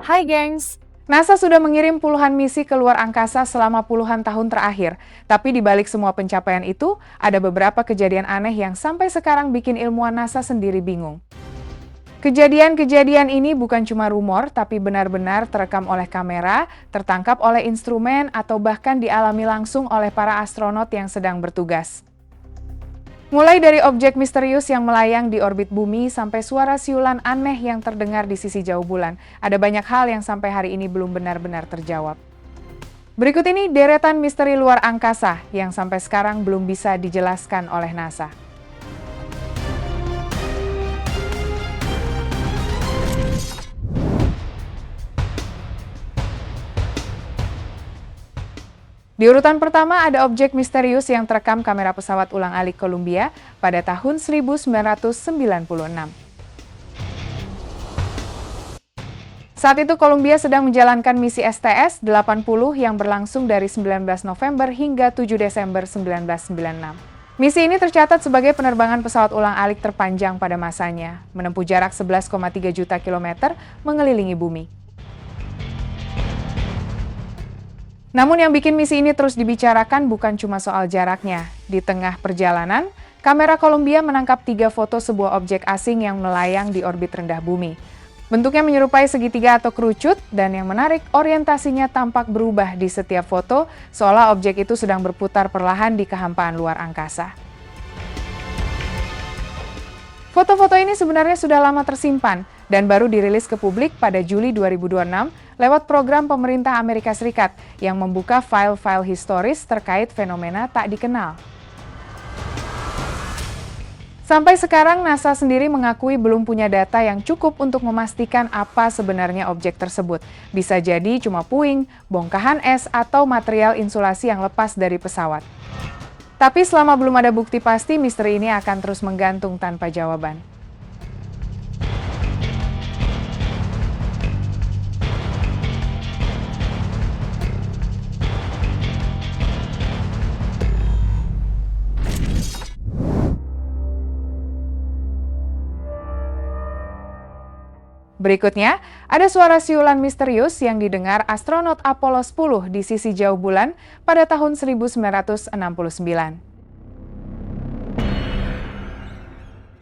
Hai gengs, NASA sudah mengirim puluhan misi ke luar angkasa selama puluhan tahun terakhir. Tapi di balik semua pencapaian itu, ada beberapa kejadian aneh yang sampai sekarang bikin ilmuwan NASA sendiri bingung. Kejadian-kejadian ini bukan cuma rumor, tapi benar-benar terekam oleh kamera, tertangkap oleh instrumen, atau bahkan dialami langsung oleh para astronot yang sedang bertugas. Mulai dari objek misterius yang melayang di orbit bumi sampai suara siulan aneh yang terdengar di sisi jauh bulan, ada banyak hal yang sampai hari ini belum benar-benar terjawab. Berikut ini deretan misteri luar angkasa yang sampai sekarang belum bisa dijelaskan oleh NASA. Di urutan pertama ada objek misterius yang terekam kamera pesawat ulang-alik Columbia pada tahun 1996. Saat itu Columbia sedang menjalankan misi STS-80 yang berlangsung dari 19 November hingga 7 Desember 1996. Misi ini tercatat sebagai penerbangan pesawat ulang-alik terpanjang pada masanya, menempuh jarak 11,3 juta kilometer mengelilingi bumi. Namun yang bikin misi ini terus dibicarakan bukan cuma soal jaraknya. Di tengah perjalanan, kamera Columbia menangkap 3 foto sebuah objek asing yang melayang di orbit rendah bumi. Bentuknya menyerupai segitiga atau kerucut, dan yang menarik, orientasinya tampak berubah di setiap foto, seolah objek itu sedang berputar perlahan di kehampaan luar angkasa. Foto-foto ini sebenarnya sudah lama tersimpan, dan baru dirilis ke publik pada Juli 2026 lewat program pemerintah Amerika Serikat yang membuka file-file historis terkait fenomena tak dikenal. Sampai sekarang, NASA sendiri mengakui belum punya data yang cukup untuk memastikan apa sebenarnya objek tersebut. Bisa jadi cuma puing, bongkahan es, atau material insulasi yang lepas dari pesawat. Tapi selama belum ada bukti pasti, misteri ini akan terus menggantung tanpa jawaban. Berikutnya, ada suara siulan misterius yang didengar astronot Apollo 10 di sisi jauh bulan pada tahun 1969.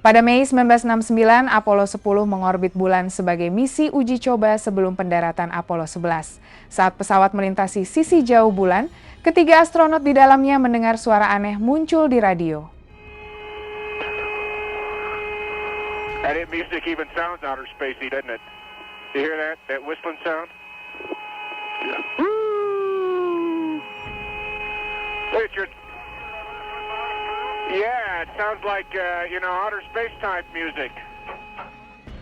Pada Mei 1969, Apollo 10 mengorbit bulan sebagai misi uji coba sebelum pendaratan Apollo 11. Saat pesawat melintasi sisi jauh bulan, ketiga astronot di dalamnya mendengar suara aneh muncul di radio. That music even sounds outer spacey, doesn't it? You hear that? That whistling sound? Yeah. Woo! Richard. Yeah, it sounds like, outer space type music.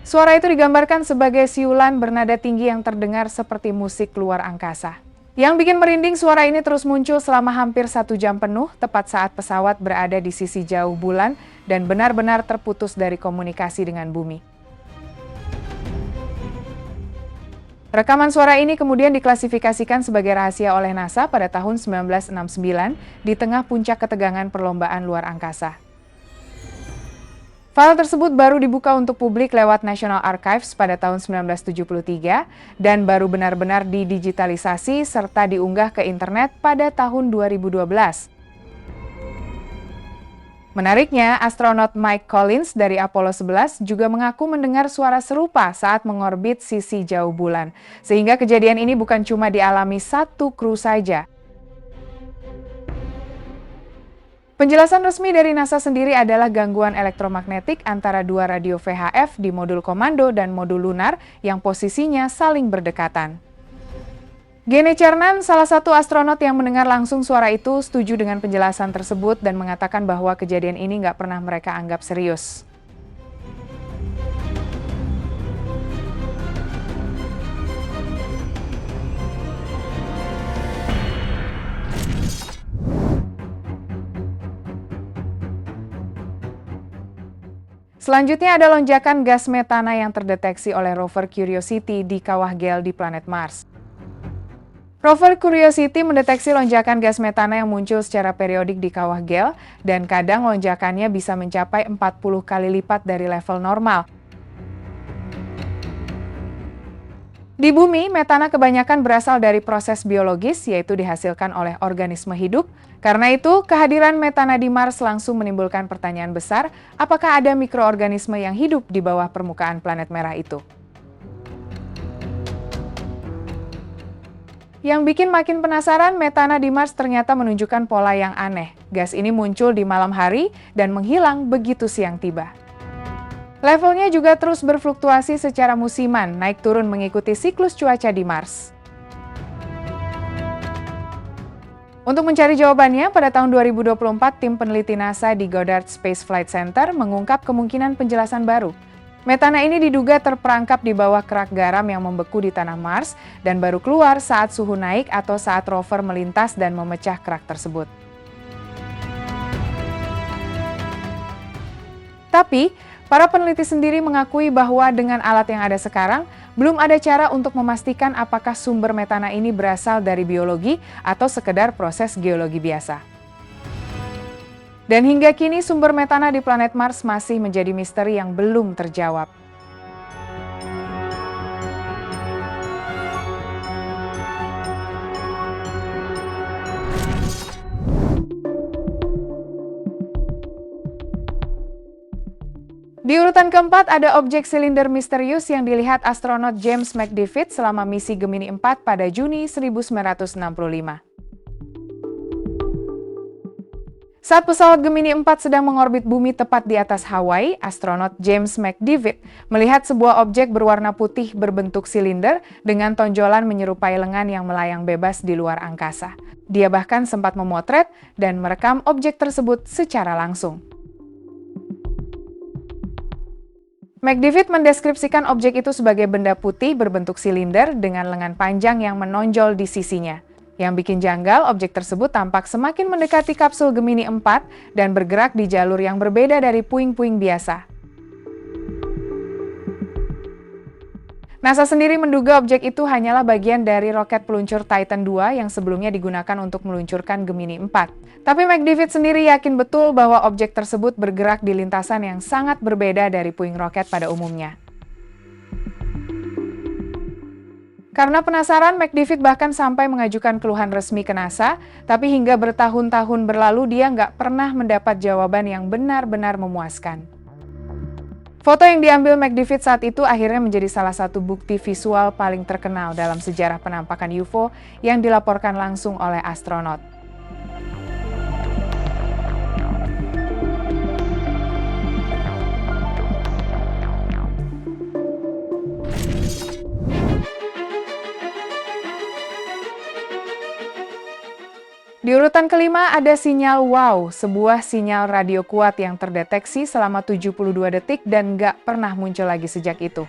Suara itu digambarkan sebagai siulan bernada tinggi yang terdengar seperti musik luar angkasa. Yang bikin merinding, suara ini terus muncul selama hampir 1 jam penuh, tepat saat pesawat berada di sisi jauh bulan dan benar-benar terputus dari komunikasi dengan bumi. Rekaman suara ini kemudian diklasifikasikan sebagai rahasia oleh NASA pada tahun 1969 di tengah puncak ketegangan perlombaan luar angkasa. File tersebut baru dibuka untuk publik lewat National Archives pada tahun 1973 dan baru benar-benar didigitalisasi serta diunggah ke internet pada tahun 2012. Menariknya, astronot Mike Collins dari Apollo 11 juga mengaku mendengar suara serupa saat mengorbit sisi jauh bulan, sehingga kejadian ini bukan cuma dialami satu kru saja. Penjelasan resmi dari NASA sendiri adalah gangguan elektromagnetik antara 2 radio VHF di modul komando dan modul lunar yang posisinya saling berdekatan. Gene Cernan, salah satu astronot yang mendengar langsung suara itu, setuju dengan penjelasan tersebut dan mengatakan bahwa kejadian ini nggak pernah mereka anggap serius. Selanjutnya ada lonjakan gas metana yang terdeteksi oleh rover Curiosity di kawah gel di planet Mars. Rover Curiosity mendeteksi lonjakan gas metana yang muncul secara periodik di kawah gel, dan kadang lonjakannya bisa mencapai 40 kali lipat dari level normal. Di bumi, metana kebanyakan berasal dari proses biologis, yaitu dihasilkan oleh organisme hidup. Karena itu, kehadiran metana di Mars langsung menimbulkan pertanyaan besar, apakah ada mikroorganisme yang hidup di bawah permukaan planet merah itu? Yang bikin makin penasaran, metana di Mars ternyata menunjukkan pola yang aneh. Gas ini muncul di malam hari dan menghilang begitu siang tiba. Levelnya juga terus berfluktuasi secara musiman, naik turun mengikuti siklus cuaca di Mars. Untuk mencari jawabannya, pada tahun 2024, tim peneliti NASA di Goddard Space Flight Center mengungkap kemungkinan penjelasan baru. Metana ini diduga terperangkap di bawah kerak garam yang membeku di tanah Mars dan baru keluar saat suhu naik atau saat rover melintas dan memecah kerak tersebut. Tapi, para peneliti sendiri mengakui bahwa dengan alat yang ada sekarang, belum ada cara untuk memastikan apakah sumber metana ini berasal dari biologi atau sekedar proses geologi biasa. Dan hingga kini sumber metana di planet Mars masih menjadi misteri yang belum terjawab. Di urutan keempat ada objek silinder misterius yang dilihat astronot James McDivitt selama misi Gemini 4 pada Juni 1965. Saat pesawat Gemini 4 sedang mengorbit bumi tepat di atas Hawaii, astronot James McDivitt melihat sebuah objek berwarna putih berbentuk silinder dengan tonjolan menyerupai lengan yang melayang bebas di luar angkasa. Dia bahkan sempat memotret dan merekam objek tersebut secara langsung. McDivitt mendeskripsikan objek itu sebagai benda putih berbentuk silinder dengan lengan panjang yang menonjol di sisinya. Yang bikin janggal, objek tersebut tampak semakin mendekati kapsul Gemini 4 dan bergerak di jalur yang berbeda dari puing-puing biasa. NASA sendiri menduga objek itu hanyalah bagian dari roket peluncur Titan II yang sebelumnya digunakan untuk meluncurkan Gemini 4. Tapi McDivitt sendiri yakin betul bahwa objek tersebut bergerak di lintasan yang sangat berbeda dari puing roket pada umumnya. Karena penasaran, McDivitt bahkan sampai mengajukan keluhan resmi ke NASA, tapi hingga bertahun-tahun berlalu dia nggak pernah mendapat jawaban yang benar-benar memuaskan. Foto yang diambil McDivitt saat itu akhirnya menjadi salah satu bukti visual paling terkenal dalam sejarah penampakan UFO yang dilaporkan langsung oleh astronot. Di urutan kelima ada sinyal WOW, sebuah sinyal radio kuat yang terdeteksi selama 72 detik dan nggak pernah muncul lagi sejak itu.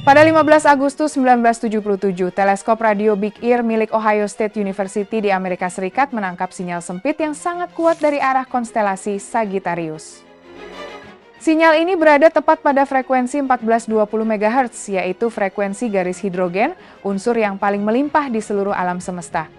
Pada 15 Agustus 1977, teleskop radio Big Ear milik Ohio State University di Amerika Serikat menangkap sinyal sempit yang sangat kuat dari arah konstelasi Sagittarius. Sinyal ini berada tepat pada frekuensi 1420 MHz, yaitu frekuensi garis hidrogen, unsur yang paling melimpah di seluruh alam semesta.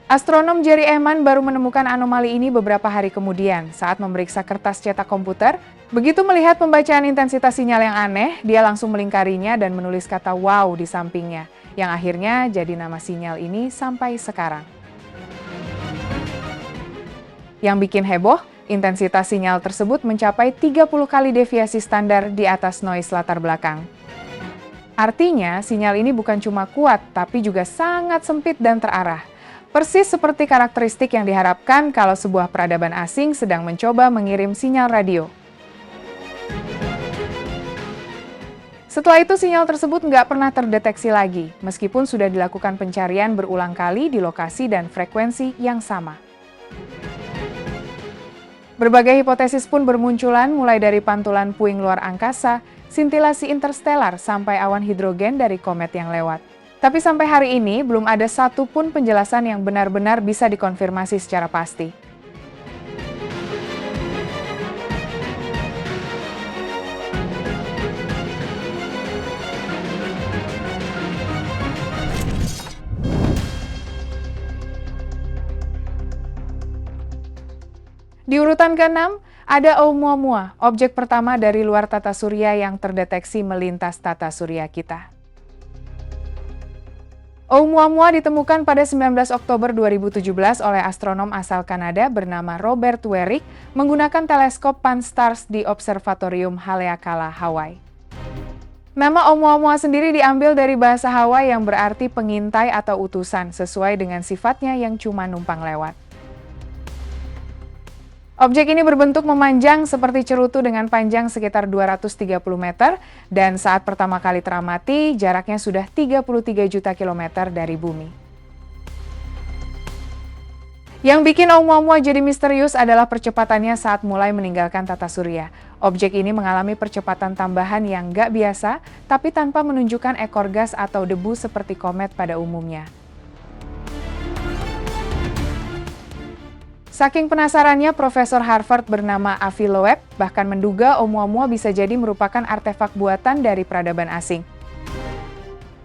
Astronom Jerry Ehman baru menemukan anomali ini beberapa hari kemudian saat memeriksa kertas cetak komputer. Begitu melihat pembacaan intensitas sinyal yang aneh, dia langsung melingkarinya dan menulis kata wow di sampingnya, yang akhirnya jadi nama sinyal ini sampai sekarang. Yang bikin heboh, intensitas sinyal tersebut mencapai 30 kali deviasi standar di atas noise latar belakang. Artinya, sinyal ini bukan cuma kuat, tapi juga sangat sempit dan terarah. Persis seperti karakteristik yang diharapkan kalau sebuah peradaban asing sedang mencoba mengirim sinyal radio. Setelah itu, sinyal tersebut nggak pernah terdeteksi lagi, meskipun sudah dilakukan pencarian berulang kali di lokasi dan frekuensi yang sama. Berbagai hipotesis pun bermunculan, mulai dari pantulan puing luar angkasa, sintilasi interstellar, sampai awan hidrogen dari komet yang lewat. Tapi sampai hari ini, belum ada satupun penjelasan yang benar-benar bisa dikonfirmasi secara pasti. Di urutan ke-6, ada Oumuamua, objek pertama dari luar tata surya yang terdeteksi melintas tata surya kita. Oumuamua ditemukan pada 19 Oktober 2017 oleh astronom asal Kanada bernama Robert Werik menggunakan teleskop Pan-STARRS di Observatorium Haleakala, Hawaii. Nama Oumuamua sendiri diambil dari bahasa Hawaii yang berarti pengintai atau utusan, sesuai dengan sifatnya yang cuma numpang lewat. Objek ini berbentuk memanjang seperti cerutu dengan panjang sekitar 230 meter dan saat pertama kali teramati, jaraknya sudah 33 juta kilometer dari bumi. Yang bikin Oumuamua jadi misterius adalah percepatannya saat mulai meninggalkan tata surya. Objek ini mengalami percepatan tambahan yang nggak biasa, tapi tanpa menunjukkan ekor gas atau debu seperti komet pada umumnya. Saking penasarannya, Profesor Harvard bernama Avi Loeb bahkan menduga Oumuamua bisa jadi merupakan artefak buatan dari peradaban asing.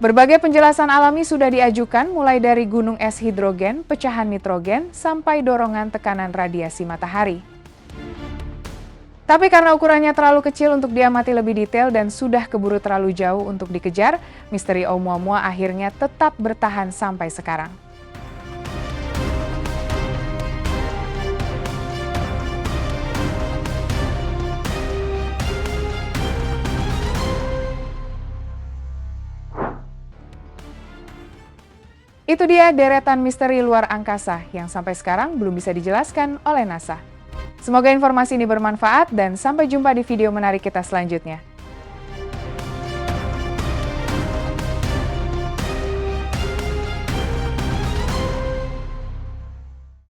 Berbagai penjelasan alami sudah diajukan, mulai dari gunung es hidrogen, pecahan nitrogen, sampai dorongan tekanan radiasi matahari. Tapi karena ukurannya terlalu kecil untuk diamati lebih detail dan sudah keburu terlalu jauh untuk dikejar, misteri Oumuamua akhirnya tetap bertahan sampai sekarang. Itu dia deretan misteri luar angkasa yang sampai sekarang belum bisa dijelaskan oleh NASA. Semoga informasi ini bermanfaat dan sampai jumpa di video menarik kita selanjutnya.